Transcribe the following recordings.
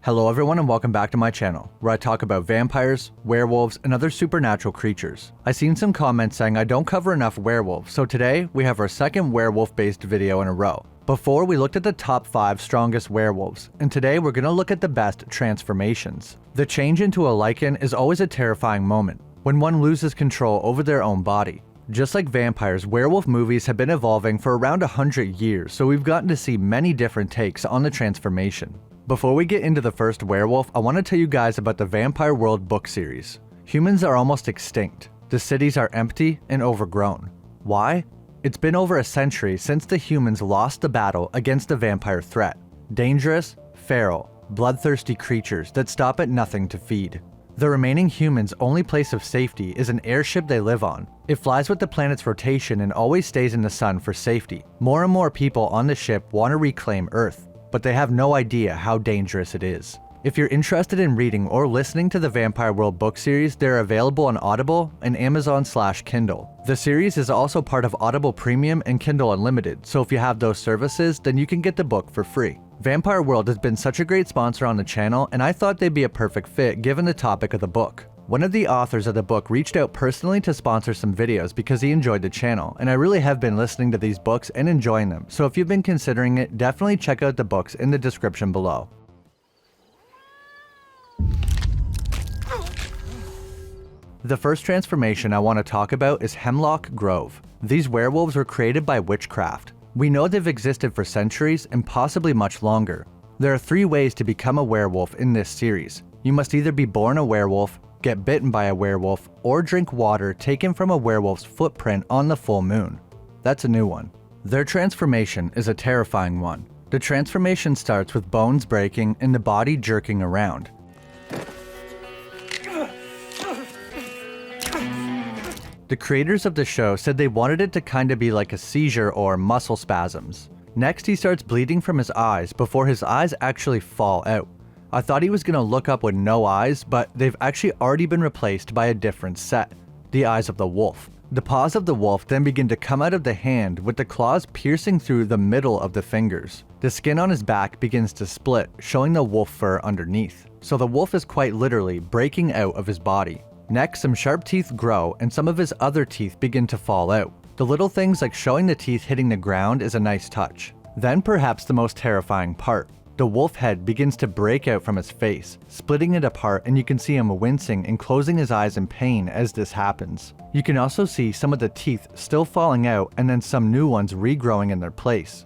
Hello everyone and welcome back to my channel, where I talk about vampires, werewolves, and other supernatural creatures. I've seen some comments saying I don't cover enough werewolves, so today we have our second werewolf-based video in a row. Before, we looked at the top 5 strongest werewolves, and today we're gonna look at the best transformations. The change into a lichen is always a terrifying moment, when one loses control over their own body. Just like vampires, werewolf movies have been evolving for around 100 years, so we've gotten to see many different takes on the transformation. Before we get into the first werewolf, I want to tell you guys about the Vampire World book series. Humans are almost extinct. The cities are empty and overgrown. Why? It's been over a century since the humans lost the battle against the vampire threat. Dangerous, feral, bloodthirsty creatures that stop at nothing to feed. The remaining humans' only place of safety is an airship they live on. It flies with the planet's rotation and always stays in the sun for safety. More and more people on the ship want to reclaim Earth, but they have no idea how dangerous it is. If you're interested in reading or listening to the Vampire World book series, they're available on Audible and Amazon/Kindle. The series is also part of Audible Premium and Kindle Unlimited, so if you have those services, then you can get the book for free. Vampire World has been such a great sponsor on the channel, and I thought they'd be a perfect fit given the topic of the book. One of the authors of the book reached out personally to sponsor some videos because he enjoyed the channel, and I really have been listening to these books and enjoying them, so if you've been considering it, definitely check out the books in the description below. The first transformation I want to talk about is Hemlock Grove. These werewolves were created by witchcraft. We know they've existed for centuries and possibly much longer. There are 3 ways to become a werewolf in this series. You must either be born a werewolf, get bitten by a werewolf, or drink water taken from a werewolf's footprint on the full moon. That's a new one. Their transformation is a terrifying one. The transformation starts with bones breaking and the body jerking around. The creators of the show said they wanted it to kinda be like a seizure or muscle spasms. Next, he starts bleeding from his eyes before his eyes actually fall out. I thought he was gonna look up with no eyes, but they've actually already been replaced by a different set, the eyes of the wolf. The paws of the wolf then begin to come out of the hand with the claws piercing through the middle of the fingers. The skin on his back begins to split, showing the wolf fur underneath. So the wolf is quite literally breaking out of his body. Next, some sharp teeth grow and some of his other teeth begin to fall out. The little things like showing the teeth hitting the ground is a nice touch. Then perhaps the most terrifying part. The wolf head begins to break out from his face, splitting it apart, and you can see him wincing and closing his eyes in pain as this happens. You can also see some of the teeth still falling out and then some new ones regrowing in their place.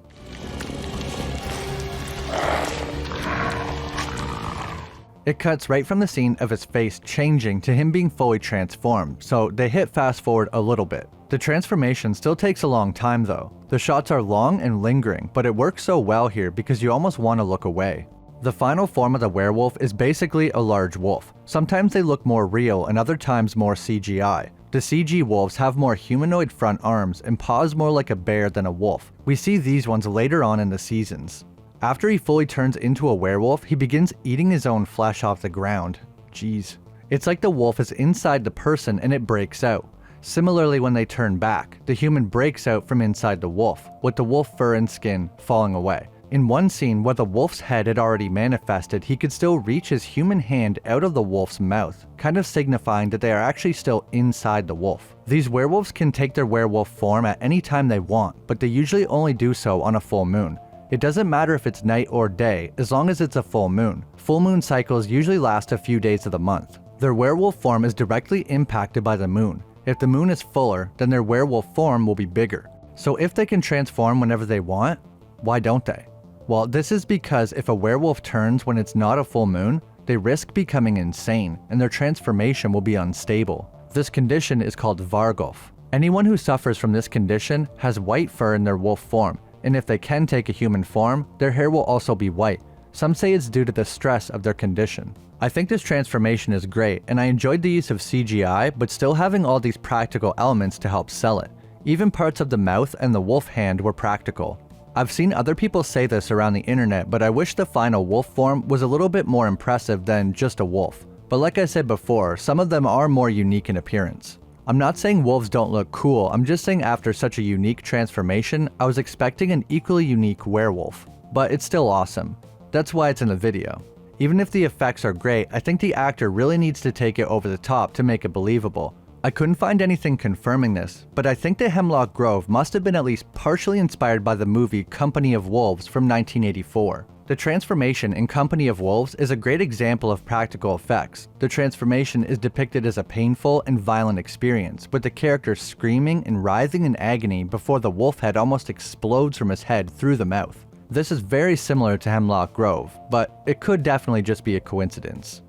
It cuts right from the scene of his face changing to him being fully transformed, so they hit fast forward a little bit. The transformation still takes a long time though. The shots are long and lingering, but it works so well here because you almost want to look away. The final form of the werewolf is basically a large wolf. Sometimes they look more real and other times more CGI. The CG wolves have more humanoid front arms and paws more like a bear than a wolf. We see these ones later on in the seasons. After he fully turns into a werewolf, he begins eating his own flesh off the ground. Jeez. It's like the wolf is inside the person and it breaks out. Similarly, when they turn back, the human breaks out from inside the wolf, with the wolf fur and skin falling away. In one scene where the wolf's head had already manifested, he could still reach his human hand out of the wolf's mouth, kind of signifying that they are actually still inside the wolf. These werewolves can take their werewolf form at any time they want, but they usually only do so on a full moon. It doesn't matter if it's night or day, as long as it's a full moon. Full moon cycles usually last a few days of the month. Their werewolf form is directly impacted by the moon. If the moon is fuller, then their werewolf form will be bigger. So if they can transform whenever they want, why don't they? Well, this is because if a werewolf turns when it's not a full moon, they risk becoming insane, and their transformation will be unstable. This condition is called werewolf. Anyone who suffers from this condition has white fur in their wolf form, and if they can take a human form, their hair will also be white. Some say it's due to the stress of their condition. I think this transformation is great, and I enjoyed the use of CGI, but still having all these practical elements to help sell it. Even parts of the mouth and the wolf hand were practical. I've seen other people say this around the internet, but I wish the final wolf form was a little bit more impressive than just a wolf. But like I said before, some of them are more unique in appearance. I'm not saying wolves don't look cool, I'm just saying after such a unique transformation, I was expecting an equally unique werewolf. But it's still awesome. That's why it's in the video. Even if the effects are great, I think the actor really needs to take it over the top to make it believable. I couldn't find anything confirming this, but I think the Hemlock Grove must have been at least partially inspired by the movie Company of Wolves from 1984. The transformation in Company of Wolves is a great example of practical effects. The transformation is depicted as a painful and violent experience, with the character screaming and writhing in agony before the wolf head almost explodes from his head through the mouth. This is very similar to Hemlock Grove, but it could definitely just be a coincidence.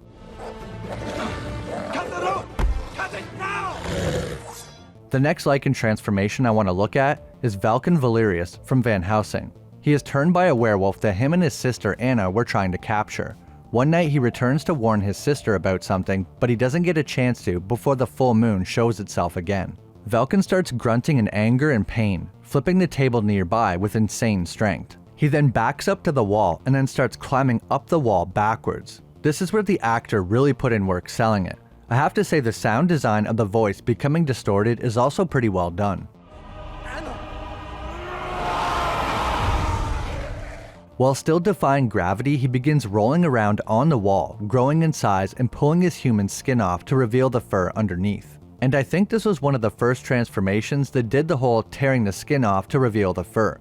The next Lycan transformation I want to look at is Valken Valerius from Van Helsing. He is turned by a werewolf that him and his sister Anna were trying to capture. One night he returns to warn his sister about something, but he doesn't get a chance to before the full moon shows itself again. Valken starts grunting in anger and pain, flipping the table nearby with insane strength. He then backs up to the wall and then starts climbing up the wall backwards. This is where the actor really put in work selling it. I have to say the sound design of the voice becoming distorted is also pretty well done. While still defying gravity, he begins rolling around on the wall, growing in size and pulling his human skin off to reveal the fur underneath. And I think this was one of the first transformations that did the whole tearing the skin off to reveal the fur.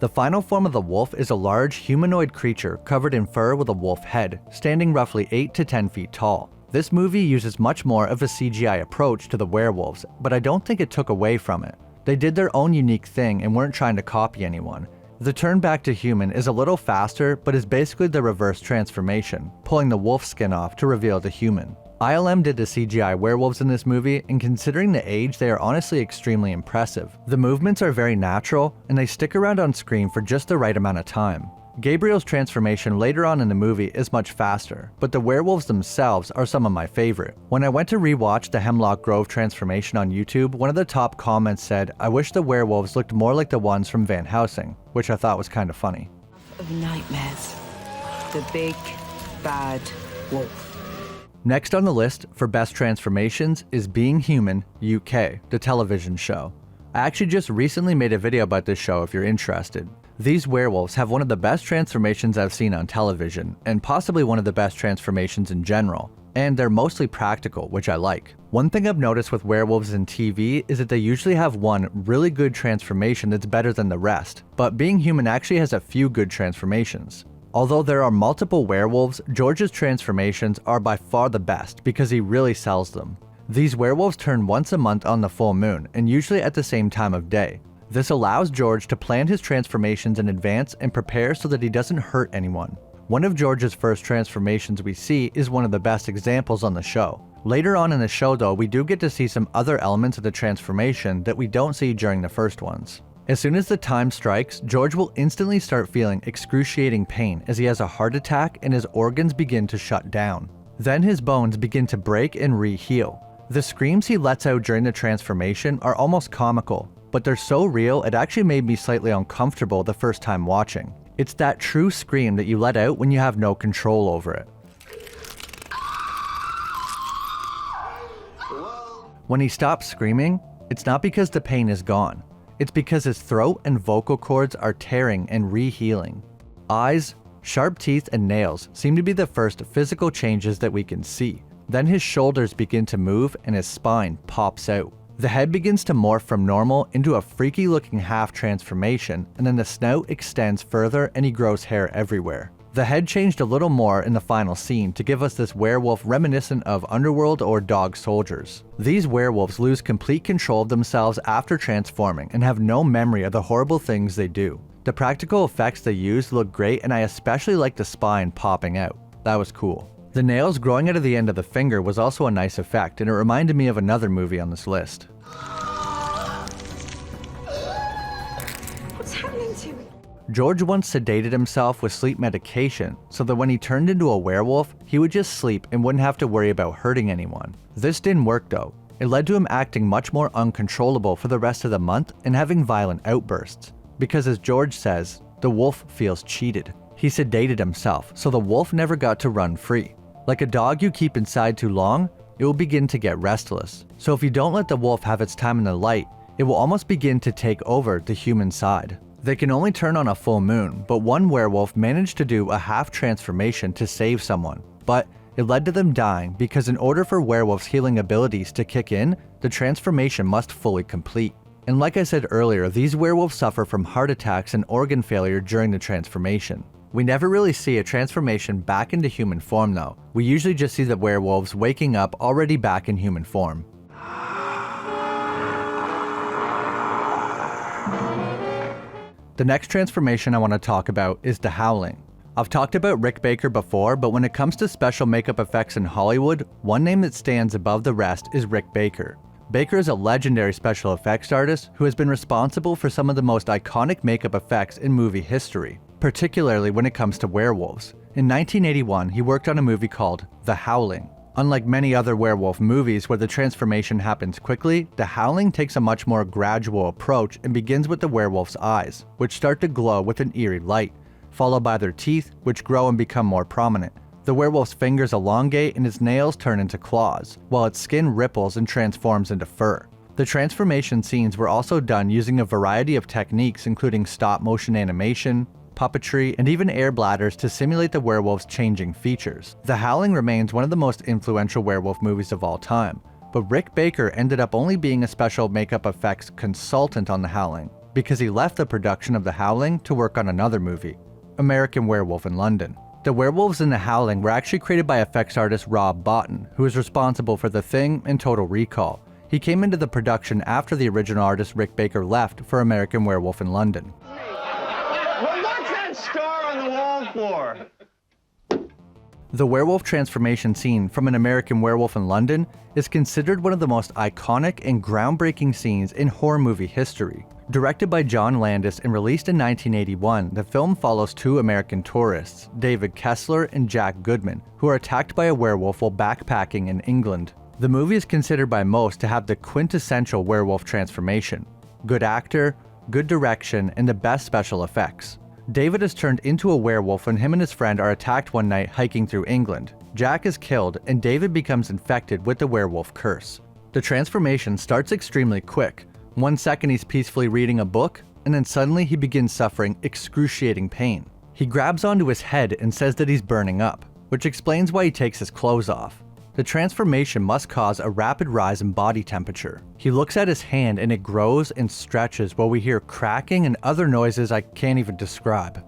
The final form of the wolf is a large humanoid creature covered in fur with a wolf head, standing roughly 8 to 10 feet tall. This movie uses much more of a CGI approach to the werewolves, but I don't think it took away from it. They did their own unique thing and weren't trying to copy anyone. The turn back to human is a little faster, but is basically the reverse transformation, pulling the wolf skin off to reveal the human. ILM did the CGI werewolves in this movie, and considering the age, they are honestly extremely impressive. The movements are very natural, and they stick around on screen for just the right amount of time. Gabriel's transformation later on in the movie is much faster, but the werewolves themselves are some of my favorite. When I went to rewatch the Hemlock Grove transformation on YouTube, one of the top comments said, "I wish the werewolves looked more like the ones from Van Helsing," which I thought was kind of funny. Of nightmares. The big, bad wolf. Next on the list for best transformations is Being Human UK, the television show. I actually just recently made a video about this show if you're interested. These werewolves have one of the best transformations I've seen on television, and possibly one of the best transformations in general. And they're mostly practical, which I like. One thing I've noticed with werewolves in TV is that they usually have one really good transformation that's better than the rest, but Being Human actually has a few good transformations. Although there are multiple werewolves, George's transformations are by far the best because he really sells them. These werewolves turn once a month on the full moon, and usually at the same time of day. This allows George to plan his transformations in advance and prepare so that he doesn't hurt anyone. One of George's first transformations we see is one of the best examples on the show. Later on in the show though, we do get to see some other elements of the transformation that we don't see during the first ones. As soon as the time strikes, George will instantly start feeling excruciating pain as he has a heart attack and his organs begin to shut down. Then his bones begin to break and re-heal. The screams he lets out during the transformation are almost comical, but they're so real it actually made me slightly uncomfortable the first time watching. It's that true scream that you let out when you have no control over it. When he stops screaming, it's not because the pain is gone. It's because his throat and vocal cords are tearing and re-healing. Eyes, sharp teeth, and nails seem to be the first physical changes that we can see. Then his shoulders begin to move and his spine pops out. The head begins to morph from normal into a freaky looking half transformation, and then the snout extends further and he grows hair everywhere. The head changed a little more in the final scene to give us this werewolf reminiscent of Underworld or Dog Soldiers. These werewolves lose complete control of themselves after transforming and have no memory of the horrible things they do. The practical effects they used look great, and I especially like the spine popping out. That was cool. The nails growing out of the end of the finger was also a nice effect, and it reminded me of another movie on this list. What's happening to me? George once sedated himself with sleep medication so that when he turned into a werewolf, he would just sleep and wouldn't have to worry about hurting anyone. This didn't work though. It led to him acting much more uncontrollable for the rest of the month and having violent outbursts. Because as George says, the wolf feels cheated. He sedated himself, so the wolf never got to run free. Like a dog you keep inside too long, it will begin to get restless. So if you don't let the wolf have its time in the light, it will almost begin to take over the human side. They can only turn on a full moon, but one werewolf managed to do a half transformation to save someone. But it led to them dying because in order for werewolves' healing abilities to kick in, the transformation must fully complete. And like I said earlier, these werewolves suffer from heart attacks and organ failure during the transformation. We never really see a transformation back into human form though. We usually just see the werewolves waking up already back in human form. The next transformation I want to talk about is the Howling. I've talked about Rick Baker before, but when it comes to special makeup effects in Hollywood, one name that stands above the rest is Rick Baker. Baker is a legendary special effects artist who has been responsible for some of the most iconic makeup effects in movie history, particularly when it comes to werewolves. In 1981, he worked on a movie called The Howling. Unlike many other werewolf movies where the transformation happens quickly, The Howling takes a much more gradual approach and begins with the werewolf's eyes, which start to glow with an eerie light, followed by their teeth, which grow and become more prominent. The werewolf's fingers elongate and its nails turn into claws, while its skin ripples and transforms into fur. The transformation scenes were also done using a variety of techniques including stop-motion animation, puppetry, and even air bladders to simulate the werewolf's changing features. The Howling remains one of the most influential werewolf movies of all time, but Rick Baker ended up only being a special makeup effects consultant on The Howling, because he left the production of The Howling to work on another movie, American Werewolf in London. The werewolves in The Howling were actually created by effects artist Rob Bottin, who is responsible for The Thing and Total Recall. He came into the production after the original artist Rick Baker left for American Werewolf in London. Well, what's that star on the wall for? The werewolf transformation scene from An American Werewolf in London is considered one of the most iconic and groundbreaking scenes in horror movie history. Directed by John Landis and released in 1981, the film follows two American tourists, David Kessler and Jack Goodman, who are attacked by a werewolf while backpacking in England. The movie is considered by most to have the quintessential werewolf transformation: good actor, good direction, and the best special effects. David is turned into a werewolf when him and his friend are attacked one night hiking through England. Jack is killed, and David becomes infected with the werewolf curse. The transformation starts extremely quick. 1 second he's peacefully reading a book, and then suddenly he begins suffering excruciating pain. He grabs onto his head and says that he's burning up, which explains why he takes his clothes off. The transformation must cause a rapid rise in body temperature. He looks at his hand and it grows and stretches while we hear cracking and other noises I can't even describe.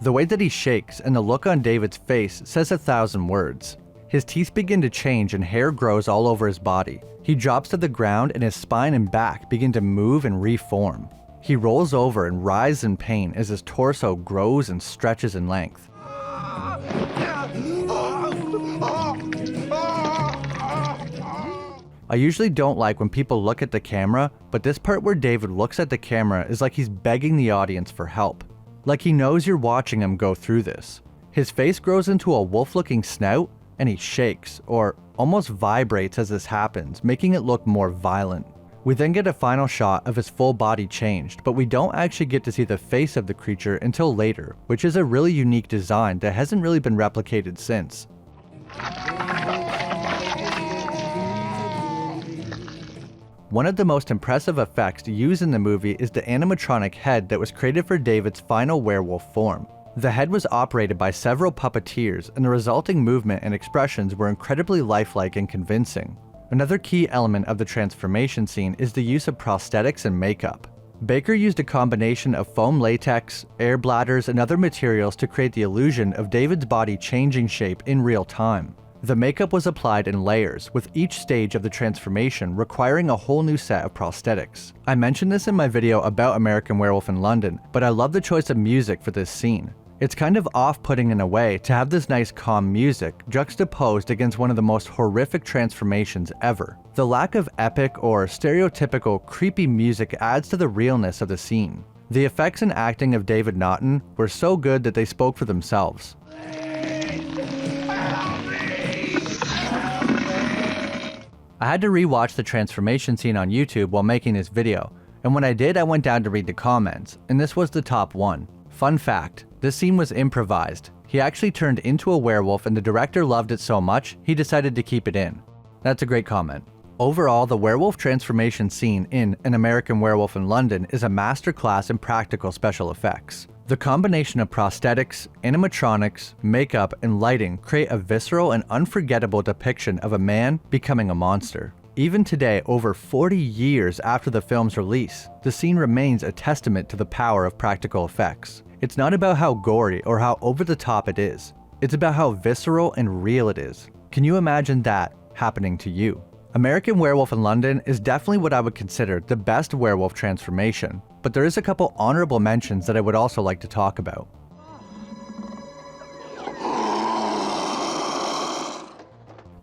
The way that he shakes and the look on David's face says 1,000 words. His teeth begin to change and hair grows all over his body. He drops to the ground and his spine and back begin to move and reform. He rolls over and writhes in pain as his torso grows and stretches in length. I usually don't like when people look at the camera, but this part where David looks at the camera is like he's begging the audience for help. Like he knows you're watching him go through this. His face grows into a wolf-looking snout, and he shakes, or almost vibrates as this happens, making it look more violent. We then get a final shot of his full body changed, but we don't actually get to see the face of the creature until later, which is a really unique design that hasn't really been replicated since. One of the most impressive effects used in the movie is the animatronic head that was created for David's final werewolf form. The head was operated by several puppeteers, and the resulting movement and expressions were incredibly lifelike and convincing. Another key element of the transformation scene is the use of prosthetics and makeup. Baker used a combination of foam latex, air bladders, and other materials to create the illusion of David's body changing shape in real time. The makeup was applied in layers, with each stage of the transformation requiring a whole new set of prosthetics. I mentioned this in my video about American Werewolf in London, but I love the choice of music for this scene. It's kind of off-putting in a way to have this nice calm music juxtaposed against one of the most horrific transformations ever. The lack of epic or stereotypical creepy music adds to the realness of the scene. The effects and acting of David Naughton were so good that they spoke for themselves. I had to rewatch the transformation scene on YouTube while making this video, and when I did, I went down to read the comments, and this was the top one. Fun fact, this scene was improvised. He actually turned into a werewolf and the director loved it so much, he decided to keep it in. That's a great comment. Overall, the werewolf transformation scene in An American Werewolf in London is a masterclass in practical special effects. The combination of prosthetics, animatronics, makeup, and lighting create a visceral and unforgettable depiction of a man becoming a monster. Even today, over 40 years after the film's release, the scene remains a testament to the power of practical effects. It's not about how gory or how over the top it is. It's about how visceral and real it is. Can you imagine that happening to you? American Werewolf in London is definitely what I would consider the best werewolf transformation, but there is a couple honorable mentions that I would also like to talk about.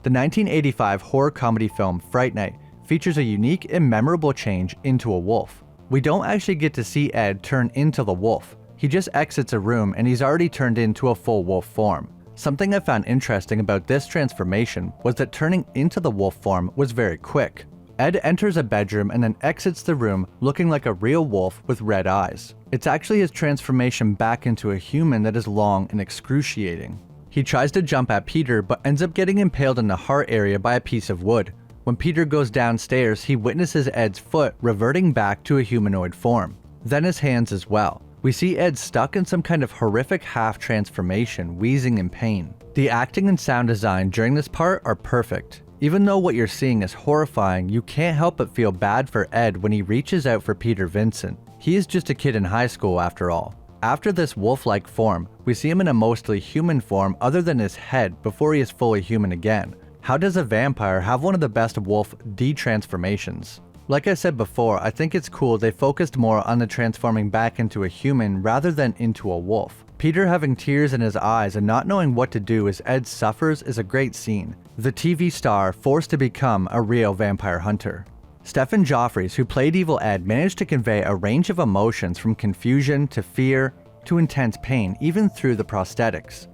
The 1985 horror comedy film Fright Night features a unique and memorable change into a wolf. We don't actually get to see Ed turn into the wolf. He just exits a room and he's already turned into a full wolf form. Something I found interesting about this transformation was that turning into the wolf form was very quick. Ed enters a bedroom and then exits the room looking like a real wolf with red eyes. It's actually his transformation back into a human that is long and excruciating. He tries to jump at Peter but ends up getting impaled in the heart area by a piece of wood. When Peter goes downstairs, he witnesses Ed's foot reverting back to a humanoid form. Then his hands as well. We see Ed stuck in some kind of horrific half transformation, wheezing in pain. The acting and sound design during this part are perfect. Even though what you're seeing is horrifying, you can't help but feel bad for Ed when he reaches out for Peter Vincent. He is just a kid in high school after all. After this wolf-like form, we see him in a mostly human form other than his head before he is fully human again. How does a vampire have one of the best wolf de-transformations? Like I said before, I think it's cool they focused more on the transforming back into a human rather than into a wolf. Peter having tears in his eyes and not knowing what to do as Ed suffers is a great scene. The TV star forced to become a real vampire hunter. Stephen Joffreys, who played Evil Ed, managed to convey a range of emotions from confusion to fear to intense pain, even through the prosthetics.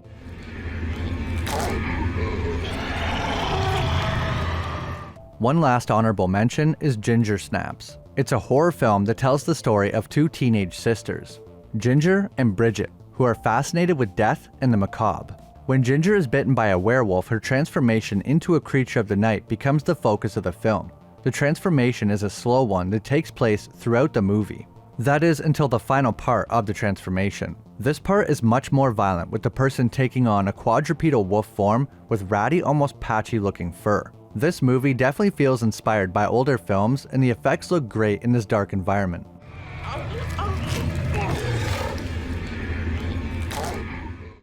One last honorable mention is Ginger Snaps. It's a horror film that tells the story of two teenage sisters, Ginger and Bridget, who are fascinated with death and the macabre. When Ginger is bitten by a werewolf, her transformation into a creature of the night becomes the focus of the film. The transformation is a slow one that takes place throughout the movie. That is, until the final part of the transformation. This part is much more violent, with the person taking on a quadrupedal wolf form with ratty, almost patchy looking fur. This movie definitely feels inspired by older films, and the effects look great in this dark environment.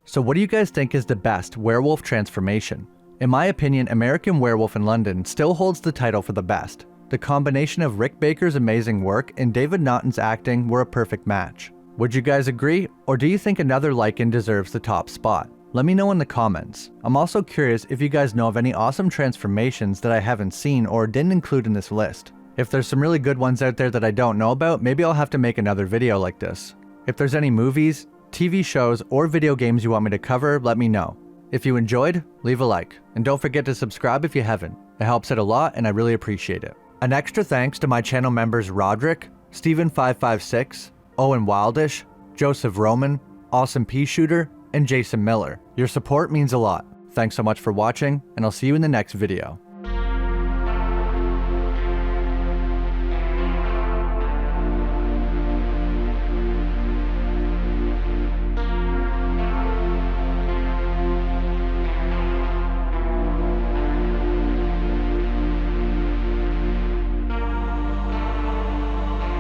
So what do you guys think is the best werewolf transformation? In my opinion, American Werewolf in London still holds the title for the best. The combination of Rick Baker's amazing work and David Naughton's acting were a perfect match. Would you guys agree, or do you think another Lycan deserves the top spot? Let me know in the comments. I'm also curious if you guys know of any awesome transformations that I haven't seen or didn't include in this list. If there's some really good ones out there that I don't know about, maybe I'll have to make another video like this. If there's any movies, TV shows, or video games you want me to cover, let me know. If you enjoyed, leave a like, and don't forget to subscribe if you haven't. It helps out a lot and I really appreciate it. An extra thanks to my channel members Roderick, Steven556, Owen Wildish, Joseph Roman, Awesome Pea Shooter, and Jason Miller. Your support means a lot. Thanks so much for watching, and I'll see you in the next video.